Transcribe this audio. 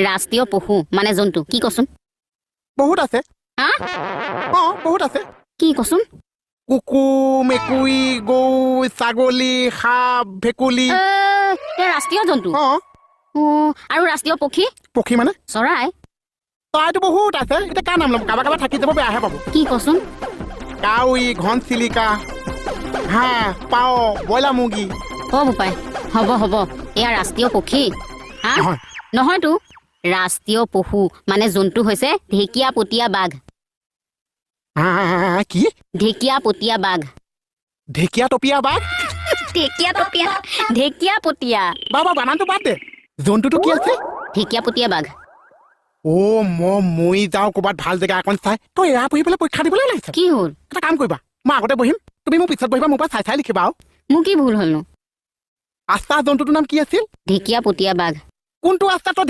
ৰাষ্ট্ৰীয় পশু মানে জন্তু কি কচোন বহুত আছে হা বহুত আছে কি কচোন কুকুৰ মেকুৰী গৰু ছাগলী সাপ ভেকুলী ৰাষ্ট্ৰীয় জন্তু আৰু ৰাষ্ট্ৰীয় পক্ষী পক্ষী মানে চৰাই চৰাইটো বহুত আছে এতিয়া কাৰ নাম ল'ম কাৰোবাৰ থাকি যাব বেয়াহে পাব কি কচোন কাউৰী ঘনচিলিকা হাঁহ পাৰ ব্ৰইলাৰ মুৰ্গী বোপাই হ'ব এয়া ৰাষ্ট্ৰীয় পক্ষী হা নহয়তো ৰাষ্ট্ৰীয় পশু মানে জন্তু হৈছে ঢেকীয়াপতীয়া বাঘ কি ঢেকীয়াপতীয়া বাঘ ঢেকীয়াটপীয়া বাঘ ঢেকীয়াপতীয়া বাবা বানানটো বাদ দে জন্তুটো কি আছে ঢেকীয়াপতীয়া বাঘ মই যাওঁ ক'ৰবাত ভাল জেগা অকণ চাই তই এয়া পঢ়ি পেলাই পৰীক্ষা দিবলৈ ওলাইছ কি হ'ল এটা কাম কৰিবা মই আগতে বহিম তুমি মোক পিছত বহিবা মোৰ পৰা চাই লিখিবা আৰু মোৰ কি ভুল হ'লনো আস্থা জন্তুটোৰ নাম কি আছিল ঢেকীয়াপতীয়া বাঘ কোনটো আস্থা তই